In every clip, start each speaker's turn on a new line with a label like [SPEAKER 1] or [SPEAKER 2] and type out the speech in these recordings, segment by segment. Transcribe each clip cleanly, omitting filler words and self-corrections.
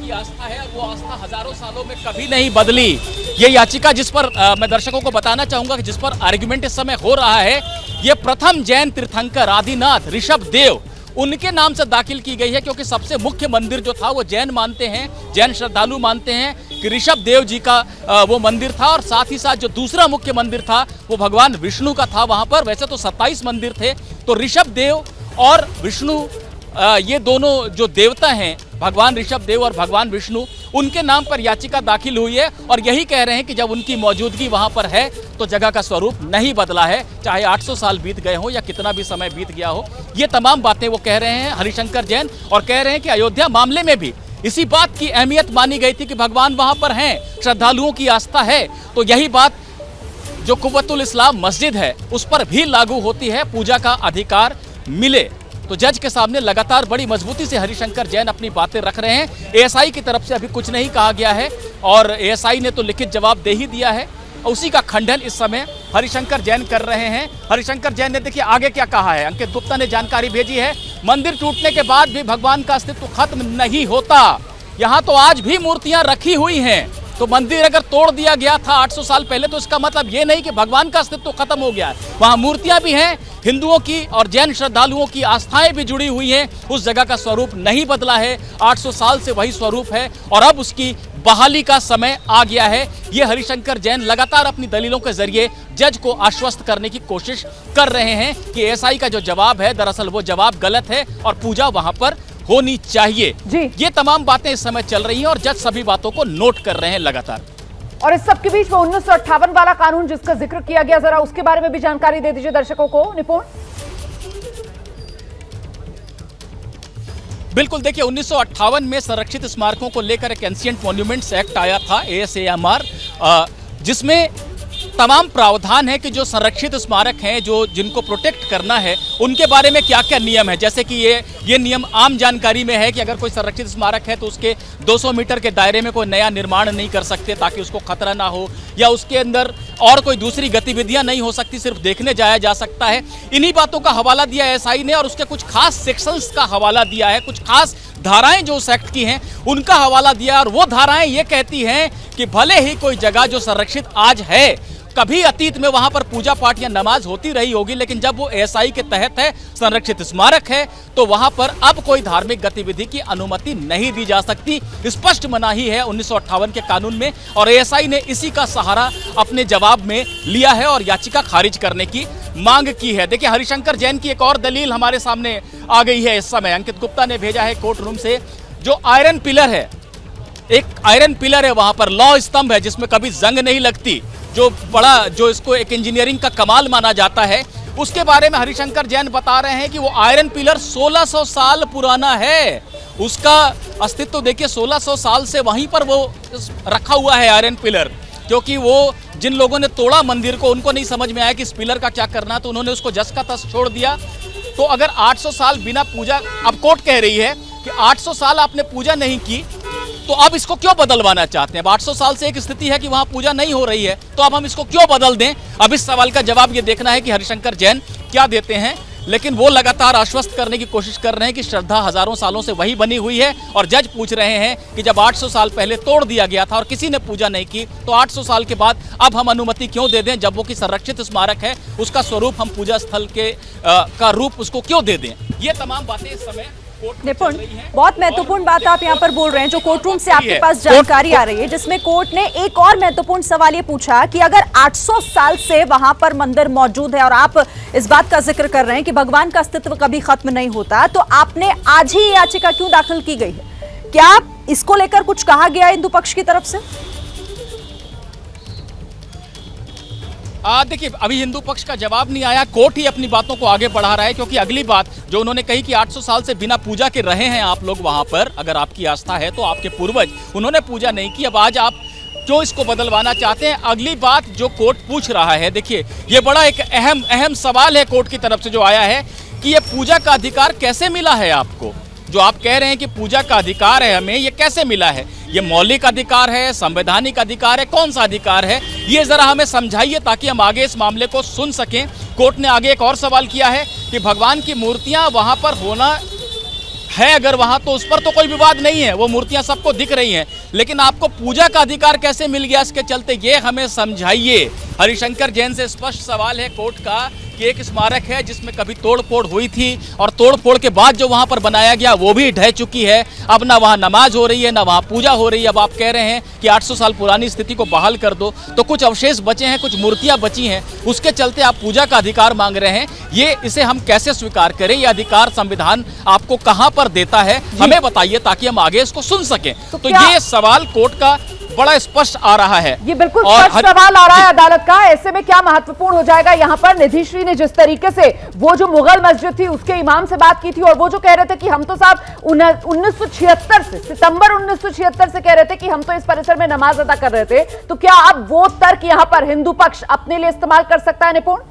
[SPEAKER 1] की आस्था है, वो आस्था हजारों सालों में कभी नहीं बदली। ये याचिका जिस पर मैं दर्शकों को बताना चाहूंगा कि जिस पर आर्गुमेंट इस समय हो रहा है, ये प्रथम जैन तीर्थंकर आदिनाथ ऋषभ देव उनके नाम से दाखिल की गई है, क्योंकि सबसे मुख्य मंदिर जो था वो जैन मानते हैं, जैन श्रद्धालु मानते हैं कि ऋषभ देव जी का वो मंदिर था। और साथ ही साथ जो दूसरा मुख्य मंदिर था वो भगवान विष्णु का था। वहां पर वैसे तो 27 मंदिर थे, तो ऋषभ देव और विष्णु ये दोनों जो देवता हैं, भगवान ऋषभ देव और भगवान विष्णु, उनके नाम पर याचिका दाखिल हुई है। और यही कह रहे हैं कि जब उनकी मौजूदगी वहां पर है तो जगह का स्वरूप नहीं बदला है, चाहे 800 साल बीत गए हो या कितना भी समय बीत गया हो। ये तमाम बातें वो कह रहे हैं हरिशंकर जैन, और कह रहे हैं कि अयोध्या मामले में भी इसी बात की अहमियत मानी गई थी कि भगवान वहां पर हैं, श्रद्धालुओं की आस्था है, तो यही बात जो कुव्वतुल इस्लाम मस्जिद है उस पर भी लागू होती है, पूजा का अधिकार मिले। तो जज के सामने लगातार बड़ी मजबूती से हरिशंकर जैन अपनी बातें रख रहे हैं। एएसआई की तरफ से अभी कुछ नहीं कहा गया है और एएसआई ने तो लिखित जवाब दे ही दिया है, उसी का खंडन इस समय हरिशंकर जैन कर रहे हैं। हरिशंकर जैन ने देखिए आगे क्या कहा है, अंकित गुप्ता ने जानकारी भेजी है। मंदिर टूटने के बाद भी भगवान का अस्तित्व खत्म नहीं होता, यहाँ तो आज भी मूर्तियां रखी हुई हैं। तो मंदिर अगर तोड़ दिया गया था 800 साल पहले, तो इसका मतलब ये नहीं कि भगवान का अस्तित्व खत्म हो गया है। वहाँ मूर्तियां भी हैं, हिंदुओं की और जैन श्रद्धालुओं की आस्थाएं भी जुड़ी हुई हैं। उस जगह का स्वरूप नहीं बदला है, 800 साल से वही स्वरूप है और अब उसकी बहाली का समय आ गया है। ये हरिशंकर जैन लगातार अपनी दलीलों के जरिए जज को आश्वस्त करने की कोशिश कर रहे हैं कि एएसआई का जो जवाब है दरअसल वो जवाब गलत है और पूजा वहां पर होनी चाहिए जी। ये तमाम बातें इस समय चल रही हैं और जज सभी बातों को नोट कर रहे हैं लगातार।
[SPEAKER 2] और इस सब के बीच में 1958 वाला कानून जिसका जिक्र किया गया, जरा उसके बारे में भी जानकारी दे दीजिए दर्शकों को निपुण।
[SPEAKER 1] बिल्कुल, देखिए 1958 में संरक्षित स्मारकों को लेकर एक एंशिएंट मॉन्यूमेंट्स एक्ट आया था, ASAMR, जिसमें तमाम प्रावधान है कि जो संरक्षित स्मारक हैं, जो जिनको प्रोटेक्ट करना है, उनके बारे में क्या क्या नियम है। जैसे कि ये नियम आम जानकारी में है कि अगर कोई संरक्षित स्मारक है तो उसके 200 मीटर के दायरे में कोई नया निर्माण नहीं कर सकते ताकि उसको खतरा ना हो, या उसके अंदर और कोई दूसरी गतिविधियां नहीं हो सकती, सिर्फ देखने जाया जा सकता है। इन्हीं बातों का हवाला दिया एएसआई ने और उसके कुछ खास सेक्शंस का हवाला दिया है, कुछ खास धाराएं जो उस एक्ट की हैं उनका हवाला दिया। और वो धाराएं ये कहती हैं कि भले ही कोई जगह जो संरक्षित आज है, कभी अतीत में वहां पर पूजा पाठ या नमाज होती रही होगी, लेकिन जब वो एएसआई के तहत है, संरक्षित स्मारक है, तो वहां पर अब कोई धार्मिक गतिविधि की अनुमति नहीं दी जा सकती। स्पष्ट मनाही है 1958 के कानून में और एएसआई ने इसी का सहारा अपने जवाब में लिया है और याचिका खारिज करने की मांग की है। देखिए हरिशंकर जैन की एक और दलील हमारे सामने आ गई है इस समय, अंकित गुप्ता ने भेजा है कोर्ट रूम से। जो आयरन पिलर है, एक आयरन पिलर है वहां पर, लौह स्तंभ है जिसमें कभी जंग नहीं लगती, जो इसको एक इंजीनियरिंग का कमाल माना जाता है, उसके बारे में हरिशंकर जैन बता रहे हैं कि वो आयरन पिलर 1600 साल पुराना है। उसका अस्तित्व देखिए 1600 साल से वहीं पर वो रखा हुआ है आयरन पिलर, क्योंकि वो जिन लोगों ने तोड़ा मंदिर को उनको नहीं समझ में आया कि इस पिलर का क्या करना, तो उन्होंने उसको जस का तस छोड़ दिया। तो अगर 800 साल बिना पूजा, अब कोर्ट कह रही है कि 800 साल आपने पूजा नहीं की, तो अब इसको क्यों बदलवाना चाहते हैं। अब 800 साल से एक स्थिति है कि वहां पूजा नहीं हो रही है, तो अब हम इसको क्यों बदल दें। अब इस सवाल का जवाब ये देखना है कि हरिशंकर जैन क्या देते हैं, लेकिन वो लगातार आश्वस्त करने की कोशिश कर रहे हैं कि श्रद्धा हजारों सालों से वही बनी हुई है। और जज पूछ रहे हैं कि जब 800 साल पहले तोड़ दिया गया था और किसी ने पूजा नहीं की, तो 800 साल के बाद अब हम अनुमति क्यों दे दें, जब वो कि संरक्षित स्मारक है, उसका स्वरूप हम पूजा स्थल के का रूप उसको क्यों दे दें। ये तमाम बातें इस समय
[SPEAKER 2] निपुण, बहुत महत्वपूर्ण बात आप यहाँ पर बोल रहे हैं, जो कोर्ट रूम से आपके पास जानकारी आ रही है, जिसमें कोर्ट ने एक और महत्वपूर्ण सवाल ये पूछा कि अगर 800 साल से वहां पर मंदिर मौजूद है और आप इस बात का जिक्र कर रहे हैं कि भगवान का अस्तित्व कभी खत्म नहीं होता, तो आपने आज ही याचिका क्यों दाखिल की गई है। क्या इसको लेकर कुछ कहा गया हिंदू पक्ष की तरफ से?
[SPEAKER 1] देखिए अभी हिंदू पक्ष का जवाब नहीं आया, कोर्ट ही अपनी बातों को आगे बढ़ा रहा है, क्योंकि अगली बात जो उन्होंने कही कि 800 साल से बिना पूजा के रहे हैं आप लोग वहां पर, अगर आपकी आस्था है तो आपके पूर्वज उन्होंने पूजा नहीं की, अब आज आप क्यों इसको बदलवाना चाहते हैं। अगली बात जो कोर्ट पूछ रहा है, देखिए ये बड़ा एक अहम सवाल है कोर्ट की तरफ से जो आया है कि ये पूजा का अधिकार कैसे मिला है आपको। जो आप कह रहे हैं कि पूजा का अधिकार है हमें, ये कैसे मिला है, ये मौलिक अधिकार है, संवैधानिक अधिकार है, कौन सा अधिकार है, ये जरा हमें समझाइए ताकि हम आगे इस मामले को सुन सकें। कोर्ट ने आगे एक और सवाल किया है कि भगवान की मूर्तियां वहां पर होना है अगर वहां, तो उस पर तो कोई विवाद नहीं है, वो मूर्तियां सबको दिख रही हैं, लेकिन आपको पूजा का अधिकार कैसे मिल गया इसके चलते, ये हमें समझाइए। हरिशंकर जैन से स्पष्ट सवाल है कोर्ट का कि एक स्मारक है जिसमें कभी तोड़फोड़ हुई थी और तोड़फोड़ के बाद जो वहां पर बनाया गया वो भी ढह चुकी है। अब ना वहां नमाज हो रही है, ना वहां पूजा हो रही है। अब आप कह रहे हैं कि 800 साल पुरानी स्थिति को बहाल कर दो, तो कुछ अवशेष बचे हैं, कुछ मूर्तियां बची हैं, उसके चलते आप पूजा का अधिकार मांग रहे हैं। इसे हम कैसे स्वीकार करें? ये अधिकार संविधान आपको कहां पर देता है, हमें बताइए ताकि हम आगे इसको सुन सकें। तो ये सवाल कोर्ट का बड़ा स्पष्ट आ रहा है।
[SPEAKER 3] ये बिल्कुल स्पष्ट सवाल आ रहा है अदालत का। ऐसे में क्या महत्वपूर्ण हो जाएगा यहाँ पर, निधिश्री ने जिस तरीके से वो जो मुगल मस्जिद थी उसके इमाम से बात की थी और वो जो कह रहे थे कि हम तो साहब 1976 से, सितंबर 1976 से कह रहे थे कि हम तो इस परिसर में नमाज अदा कर रहे थे, तो क्या अब वो तर्क यहाँ पर हिंदू पक्ष अपने लिए इस्तेमाल कर सकता है निपुण?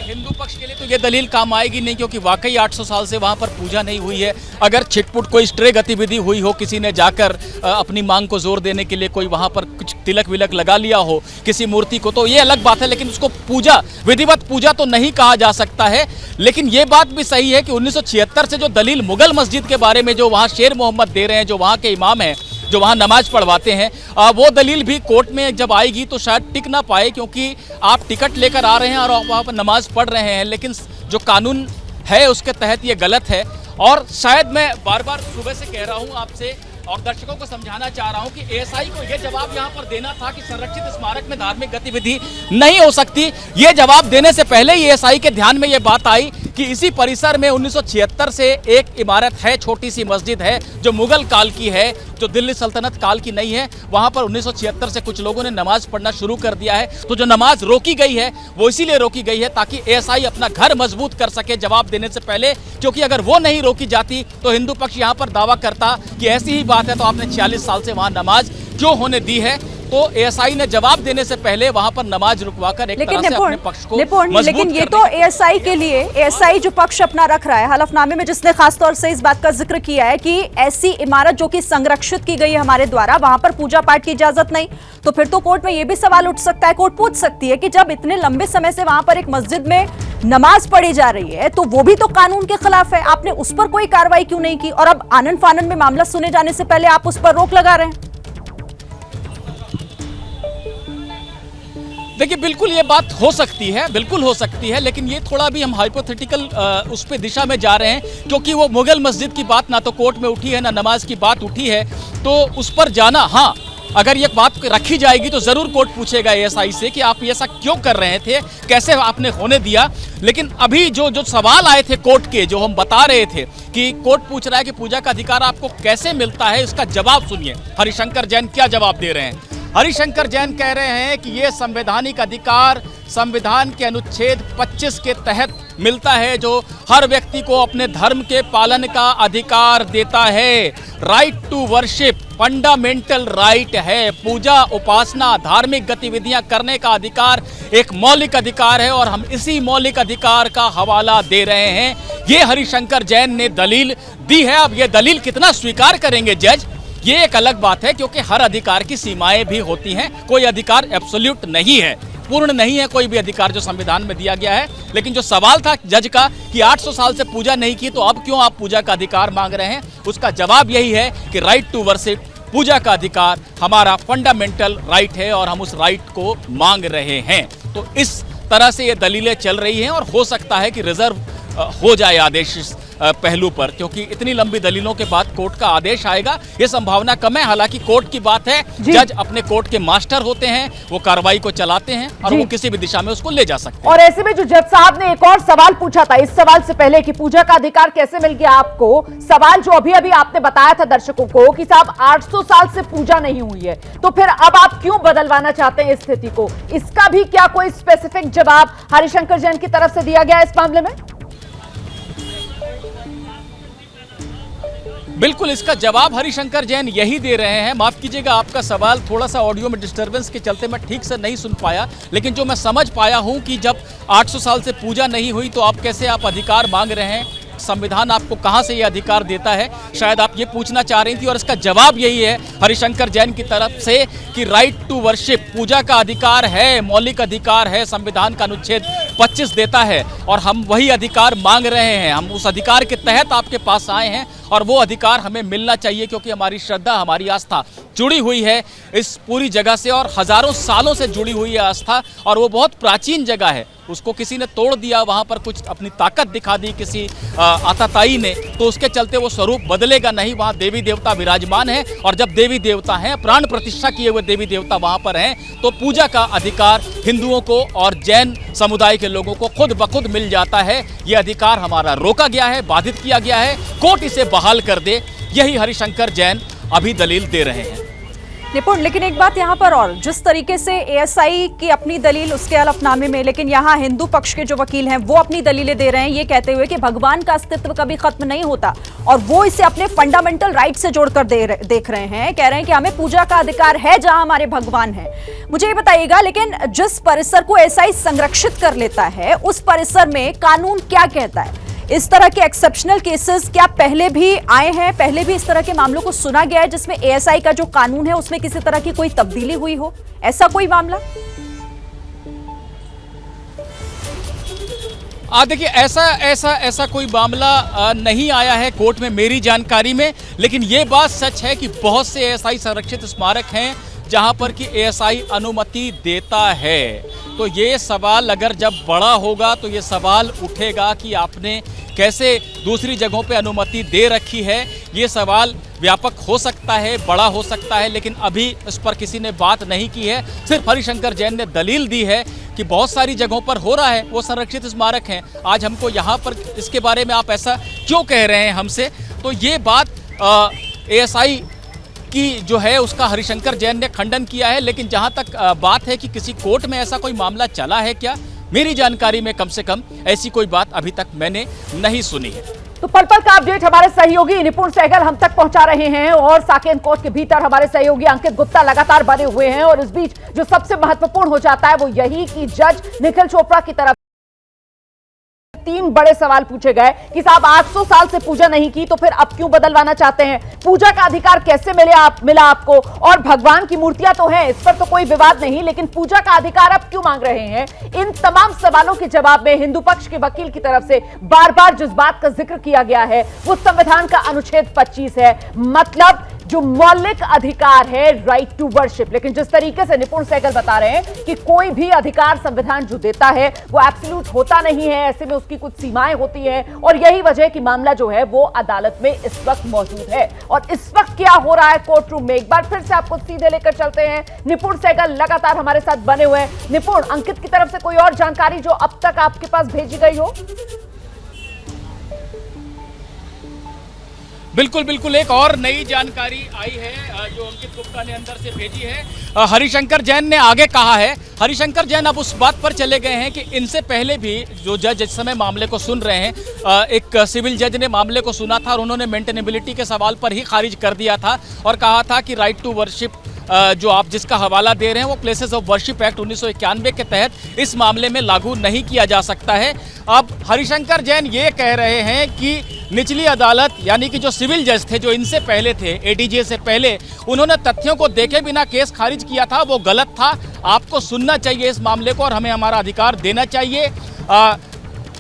[SPEAKER 1] हिंदू पक्ष के लिए तो ये दलील काम आएगी नहीं, क्योंकि वाकई 800 साल से वहां पर पूजा नहीं हुई है। अगर छिटपुट कोई स्ट्रे गतिविधि हुई हो, किसी ने जाकर अपनी मांग को जोर देने के लिए कोई वहां पर कुछ तिलक विलक लगा लिया हो किसी मूर्ति को, तो ये अलग बात है, लेकिन उसको पूजा, विधिवत पूजा तो नहीं कहा जा सकता है। लेकिन ये बात भी सही है कि 1976 से जो दलील मुगल मस्जिद के बारे में जो वहाँ शेर मोहम्मद दे रहे हैं, जो वहाँ के इमाम हैं, जो वहाँ नमाज पढ़वाते हैं, वो दलील भी कोर्ट में जब आएगी तो शायद टिक ना पाए, क्योंकि आप टिकट लेकर आ रहे हैं और वहाँ पर नमाज पढ़ रहे हैं, लेकिन जो कानून है उसके तहत ये गलत है। और शायद मैं बार बार सुबह से कह रहा हूँ आपसे और दर्शकों को समझाना चाह रहा हूं कि एएसआई को यह जवाब यहां पर देना था कि संरक्षित स्मारक में धार्मिक गतिविधि नहीं हो सकती। यह जवाब देने से पहले ही एएसआई के ध्यान में यह बात आई कि इसी परिसर में 1976 से एक इमारत है, छोटी सी मस्जिद है जो मुगल काल की है, जो दिल्ली सल्तनत काल की नहीं है। वहां पर 1976 से कुछ लोगों ने नमाज पढ़ना शुरू कर दिया है। तो जो नमाज रोकी गई है वो इसीलिए रोकी गई है ताकि एएसआई अपना घर मजबूत कर सके जवाब देने से पहले, क्योंकि अगर वो नहीं रोकी जाती तो हिंदू पक्ष यहां पर दावा करता कि ऐसी ही बात है तो आपने 46 साल से वहां नमाज क्यों होने दी है। तो एएसआई ने जवाब देने से पहले वहां पर नमाज रुकवाकर एक तरह से अपने पक्ष को मजबूत
[SPEAKER 2] लेकिन ये तो एएसआई के लिए, एएसआई जो पक्ष अपना रख रहा है हलफनामे में, जिसने खासतौर से इस बात का जिक्र किया है कि ऐसी इमारत जो कि संरक्षित की गई है हमारे द्वारा, वहां पर पूजा पाठ की इजाजत नहीं, तो फिर तो कोर्ट में यह भी सवाल उठ सकता है, कोर्ट पूछ सकती है कि जब इतने लंबे समय से वहां पर एक मस्जिद में नमाज पढ़ी जा रही है तो वो भी तो कानून के खिलाफ है, आपने उस पर कोई कार्रवाई क्यों नहीं की? और अब आनन फानन में मामला सुने जाने से पहले आप उस पर रोक लगा रहे हैं।
[SPEAKER 1] देखिए, बिल्कुल ये बात हो सकती है, बिल्कुल हो सकती है, लेकिन ये थोड़ा भी हम हाइपोथेटिकल उस पे दिशा में जा रहे हैं, क्योंकि वो मुगल मस्जिद की बात ना तो कोर्ट में उठी है ना नमाज की बात उठी है, तो उस पर जाना, हाँ अगर ये बात रखी जाएगी तो जरूर कोर्ट पूछेगा एएसआई से कि आप ऐसा क्यों कर रहे थे, कैसे आपने होने दिया। लेकिन अभी जो सवाल आए थे कोर्ट के, जो हम बता रहे थे कि कोर्ट पूछ रहा है कि पूजा का अधिकार आपको कैसे मिलता है, इसका जवाब सुनिए हरिशंकर जैन क्या जवाब दे रहे हैं। हरिशंकर जैन कह रहे हैं कि ये संवैधानिक अधिकार संविधान के अनुच्छेद 25 के तहत मिलता है, जो हर व्यक्ति को अपने धर्म के पालन का अधिकार देता है। Right to worship fundamental right है। पूजा, उपासना, धार्मिक गतिविधियां करने का अधिकार एक मौलिक अधिकार है और हम इसी मौलिक अधिकार का हवाला दे रहे हैं। ये हरिशंकर जैन ने दलील दी है। अब ये दलील कितना स्वीकार करेंगे जज, ये एक अलग बात है, क्योंकि हर अधिकार की सीमाएं भी होती हैं। कोई अधिकार एब्सोल्यूट नहीं है, पूर्ण नहीं है कोई भी अधिकार जो संविधान में दिया गया है। लेकिन जो सवाल था जज का कि 800 साल से पूजा नहीं की तो अब क्यों आप पूजा का अधिकार मांग रहे हैं, उसका जवाब यही है कि राइट टू वर्शिप, पूजा का अधिकार हमारा फंडामेंटल राइट है और हम उस राइट को मांग रहे हैं। तो इस तरह से ये दलीलें चल रही हैं और हो सकता है कि रिजर्व हो जाए आदेश इस पहलू पर, क्योंकि इतनी लंबी दलीलों के बाद कोर्ट का आदेश आएगा, ये संभावना कम है। हालांकि कोर्ट की बात है, जज अपने कोर्ट के मास्टर होते हैं, वो कार्रवाई को चलाते हैं और वो किसी भी दिशा में उसको ले जा सकते हैं।
[SPEAKER 3] और ऐसे में जो जज साहब ने एक और सवाल पूछा था इस सवाल से पहले कि पूजा का अधिकार कैसे मिल गया आपको, सवाल जो अभी अभी आपने बताया था दर्शकों को कि साहब 800 साल से पूजा नहीं हुई है, तो फिर अब आप क्यों बदलवाना चाहते हैं इस स्थिति को, इसका भी क्या कोई स्पेसिफिक जवाब हरिशंकर जैन की तरफ से दिया गया इस मामले में?
[SPEAKER 1] बिल्कुल, इसका जवाब हरिशंकर जैन यही दे रहे हैं। माफ कीजिएगा, आपका सवाल थोड़ा सा ऑडियो में डिस्टरबेंस के चलते मैं ठीक से नहीं सुन पाया, लेकिन जो मैं समझ पाया हूं कि जब 800 साल से पूजा नहीं हुई तो आप कैसे आप अधिकार मांग रहे हैं संविधान आपको कहां से ये अधिकार देता है, शायद आप ये पूछना चाह रही थी। और इसका जवाब यही है हरिशंकर जैन की तरफ से कि राइट टू वर्शिप, पूजा का अधिकार है, मौलिक अधिकार है, संविधान का अनुच्छेद 25 देता है और हम वही अधिकार मांग रहे हैं। हम उस अधिकार के तहत आपके पास आए हैं और वो अधिकार हमें मिलना चाहिए, क्योंकि हमारी श्रद्धा, हमारी आस्था जुड़ी हुई है इस पूरी जगह से और हजारों सालों से जुड़ी हुई है आस्था। और वो बहुत प्राचीन जगह है, उसको किसी ने तोड़ दिया, वहाँ पर कुछ अपनी ताकत दिखा दी किसी आताताई ने, तो उसके चलते वो स्वरूप बदलेगा नहीं। वहाँ देवी देवता विराजमान है और जब देवी देवता हैं, प्राण प्रतिष्ठा किए हुए देवी देवता वहाँ पर हैं, तो पूजा का अधिकार हिंदुओं को और जैन समुदाय के लोगों को खुद ब खुद मिल जाता है। ये अधिकार हमारा रोका गया है, बाधित किया गया है, कोर्ट इसे बहाल कर दे, यही हरिशंकर जैन अभी दलील दे रहे हैं।
[SPEAKER 2] निपुण, लेकिन एक बात यहाँ पर और, जिस तरीके से एएसआई की अपनी दलील उसके हलफनामे में, लेकिन यहाँ हिंदू पक्ष के जो वकील हैं वो अपनी दलीलें दे रहे हैं ये कहते हुए कि भगवान का अस्तित्व कभी खत्म नहीं होता और वो इसे अपने फंडामेंटल राइट से जोड़कर देख रहे हैं। कह रहे हैं कि हमें पूजा का अधिकार है जहां हमारे भगवान है। मुझे ये बताइएगा, लेकिन जिस परिसर को एएसआई संरक्षित कर लेता है उस परिसर में कानून क्या कहता है? इस तरह के एक्सेप्शनल केसेस क्या पहले भी आए हैं? पहले भी इस तरह के मामलों को सुना गया है जिसमें एएसआई का जो कानून है उसमें किसी तरह की कोई तब्दीली हुई हो, ऐसा कोई मामला?
[SPEAKER 1] देखिए, ऐसा कोई मामला नहीं आया है कोर्ट में मेरी जानकारी में, लेकिन ये बात सच है कि बहुत से एएसआई संरक्षित स्मारक हैं जहां पर कि एएसआई अनुमति देता है। तो ये सवाल अगर जब बड़ा होगा तो ये सवाल उठेगा कि आपने कैसे दूसरी जगहों पे अनुमति दे रखी है। ये सवाल व्यापक हो सकता है, बड़ा हो सकता है, लेकिन अभी इस पर किसी ने बात नहीं की है। सिर्फ हरिशंकर जैन ने दलील दी है कि बहुत सारी जगहों पर हो रहा है, वो संरक्षित स्मारक हैं। आज हमको यहाँ पर इसके बारे में आप ऐसा क्यों कह रहे हैं हमसे? तो ये बात एएसआई की जो है उसका हरिशंकर जैन ने खंडन किया है। लेकिन जहां तक बात है कि किसी कोर्ट में ऐसा कोई मामला चला है क्या, मेरी जानकारी में कम से कम ऐसी कोई बात अभी तक मैंने नहीं सुनी है।
[SPEAKER 3] तो पल पल का अपडेट हमारे सहयोगी निपुण सहगल हम तक पहुंचा रहे हैं और साकेत कोर्ट के भीतर हमारे सहयोगी अंकित गुप्ता लगातार बने हुए हैं। और इस बीच जो सबसे महत्वपूर्ण हो जाता है वो यही कि जज निखिल चोपड़ा की तरफ 3 बड़े सवाल पूछे गए कि साहब 800 साल से पूजा नहीं की तो फिर अब क्यों बदलवाना चाहते हैं? पूजा का अधिकार कैसे मिला आपको? और भगवान की मूर्तियां तो हैं, इस पर तो कोई विवाद नहीं, लेकिन पूजा का अधिकार अब क्यों मांग रहे हैं? इन तमाम सवालों के जवाब में हिंदू पक्ष के वकील की तरफ से बार बार जिस बात का जिक्र किया गया है वो संविधान का अनुच्छेद 25 है, मतलब जो मौलिक अधिकार है राइट टू वर्शिप। लेकिन जिस तरीके से निपुण सहगल बता रहे हैं कि कोई भी अधिकार संविधान जो देता है वो एब्सोल्यूट होता नहीं है, ऐसे में उसकी कुछ सीमाएं होती हैं और यही वजह कि मामला जो है वो अदालत में इस वक्त मौजूद है। और इस वक्त क्या हो रहा है कोर्ट रूम में, एक बार फिर से आपको सीधे लेकर चलते हैं। निपुण सहगल लगातार हमारे साथ बने हुए हैं। निपुण, अंकित की तरफ से कोई और जानकारी जो अब तक आपके पास भेजी गई हो?
[SPEAKER 1] बिल्कुल एक और नई जानकारी आई है जो अंकित गुप्ता ने अंदर से भेजी है। हरिशंकर जैन ने आगे कहा है, हरिशंकर जैन अब उस बात पर चले गए हैं कि इनसे पहले भी जो जज इस समय मामले को सुन रहे हैं, एक सिविल जज ने मामले को सुना था और उन्होंने मेंटेनेबिलिटी के सवाल पर ही खारिज कर दिया था और कहा था कि राइट टू वर्शिप जो आप जिसका हवाला दे रहे हैं वो प्लेसेस ऑफ वर्शिप एक्ट 1991 के तहत इस मामले में लागू नहीं किया जा सकता है। अब हरिशंकर जैन ये कह रहे हैं कि निचली अदालत यानी कि जो सिविल जज थे जो इनसे पहले थे, एडीजे से पहले, उन्होंने तथ्यों को देखे बिना केस खारिज किया था, वो गलत था। आपको सुनना चाहिए इस मामले को और हमें हमारा अधिकार देना चाहिए।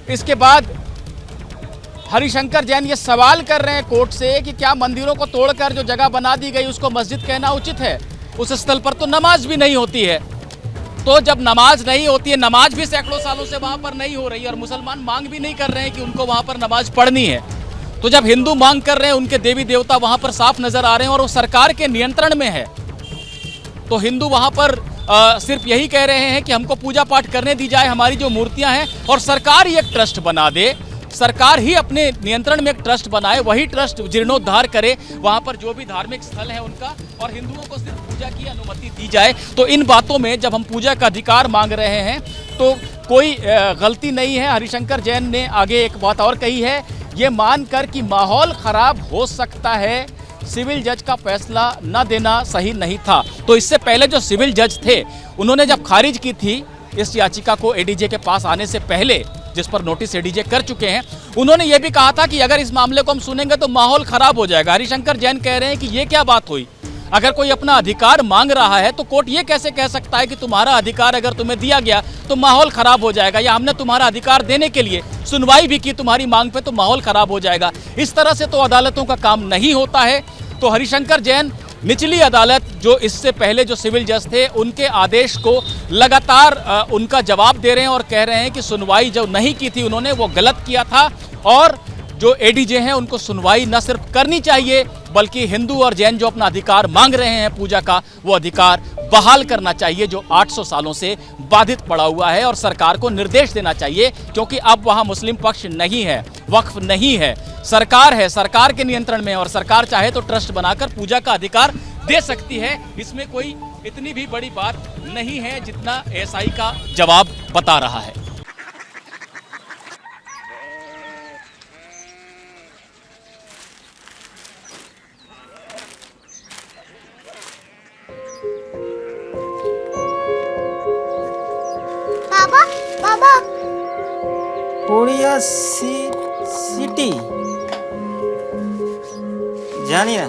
[SPEAKER 1] इसके बाद हरिशंकर जैन ये सवाल कर रहे हैं कोर्ट से कि क्या मंदिरों को तोड़कर जो जगह बना दी गई उसको मस्जिद कहना उचित है? उस स्थल पर तो नमाज भी नहीं होती है। तो जब नमाज नहीं होती है, नमाज भी सैकड़ों सालों से वहां पर नहीं हो रही है और मुसलमान मांग भी नहीं कर रहे हैं कि उनको वहां पर नमाज पढ़नी है, तो जब हिंदू मांग कर रहे हैं, उनके देवी देवता वहां पर साफ नजर आ रहे हैं और वो सरकार के नियंत्रण में है, तो हिंदू वहां पर सिर्फ यही कह रहे हैं कि हमको पूजा पाठ करने दी जाए, हमारी जो मूर्तियां हैं, और सरकार ही एक ट्रस्ट बना दे, सरकार ही अपने नियंत्रण में एक ट्रस्ट बनाए, वही ट्रस्ट जीर्णोद्धार करे वहां पर जो भी धार्मिक स्थल है उनका, और हिंदुओं को सिर्फ पूजा की अनुमति दी जाए। तो इन बातों में जब हम पूजा का अधिकार मांग रहे हैं तो कोई गलती नहीं है। हरिशंकर जैन ने आगे एक बात और कही है, ये मानकर कि माहौल खराब हो सकता है, सिविल जज का फैसला न देना सही नहीं था। तो इससे पहले जो सिविल जज थे उन्होंने जब खारिज की थी इस याचिका को एडीजे के पास आने से पहले, जिस पर नोटिस एडीजे कर चुके हैं, उन्होंने ये भी कहा था कि अगर इस मामले को हम सुनेंगे तो माहौल खराब हो जाएगा। हरिशंकर जैन कह रहे हैं कि ये क्या बात हुई, अगर कोई अपना अधिकार मांग रहा है तो कोर्ट ये कैसे कह सकता है कि तुम्हारा अधिकार अगर तुम्हें दिया गया तो माहौल खराब हो जाएगा, या हमने तुम्हारा अधिकार देने के लिए सुनवाई भी की तुम्हारी मांग पे तो माहौल खराब हो जाएगा। इस तरह से तो अदालतों का काम नहीं होता है। तो हरिशंकर जैन निचली अदालत जो इससे पहले जो सिविल जज थे उनके आदेश को लगातार उनका जवाब दे रहे हैं और कह रहे हैं कि सुनवाई जो नहीं की थी उन्होंने वो गलत किया था, और जो एडीजे हैं उनको सुनवाई न सिर्फ करनी चाहिए बल्कि हिंदू और जैन जो अपना अधिकार मांग रहे हैं पूजा का, वो अधिकार बहाल करना चाहिए जो 800 सालों से बाधित पड़ा हुआ है, और सरकार को निर्देश देना चाहिए क्योंकि अब वहां मुस्लिम पक्ष नहीं है, वक्फ नहीं है, सरकार है, सरकार के नियंत्रण में है, और सरकार चाहे तो ट्रस्ट बनाकर पूजा का अधिकार दे सकती है। इसमें कोई इतनी भी बड़ी बात नहीं है जितना एएसआई का जवाब बता रहा है।
[SPEAKER 4] बाबा
[SPEAKER 5] कोरिया सिटी जानी ना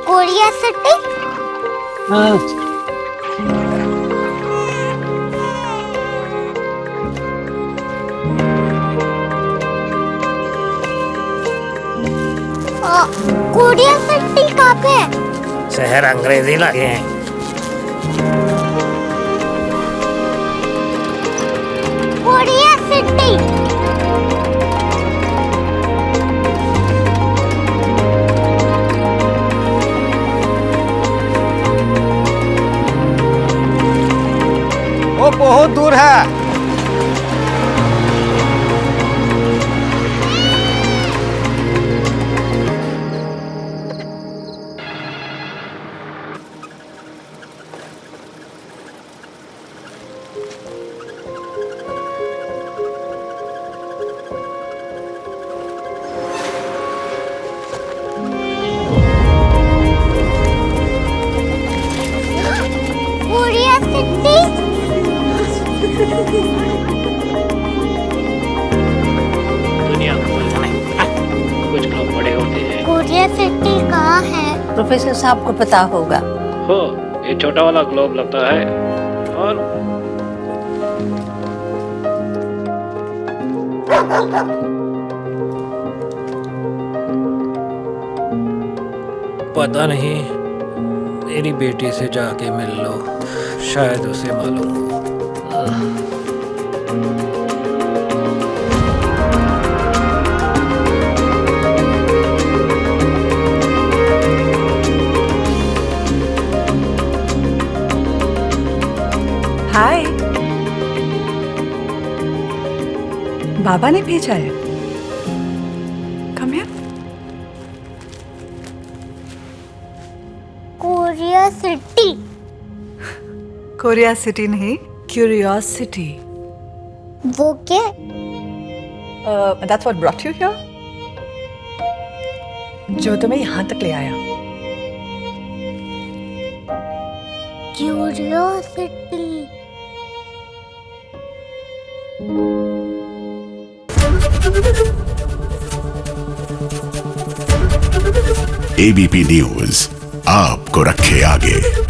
[SPEAKER 4] कोरिया सिटी। कोरिया सिटी कहाँ पे है?
[SPEAKER 5] शहर अंग्रेजी लगे हैं।
[SPEAKER 4] Korea city.
[SPEAKER 5] वो बहुत दूर है।
[SPEAKER 4] Korea city.
[SPEAKER 6] दुनिया कुछ लोग बड़े होते हैं।
[SPEAKER 4] कोरिया सिटी कहाँ है?
[SPEAKER 7] प्रोफेसर साहब को पता होगा।
[SPEAKER 6] हो, ये छोटा वाला ग्लोब लगता है और
[SPEAKER 8] पता नहीं, मेरी बेटी से जाके मिल लो, शायद उसे मालूम हो।
[SPEAKER 9] हाय, बाबा ने भेजा है। Come here.
[SPEAKER 4] Korea city.
[SPEAKER 9] Korea city नहीं, क्यूरियोसिटी।
[SPEAKER 4] वो क्या?
[SPEAKER 9] That's what brought you here? जो तुम्हें यहाँ तक ले आया।
[SPEAKER 4] क्यूरियोसिटी।
[SPEAKER 10] एबीपी न्यूज आपको रखे आगे।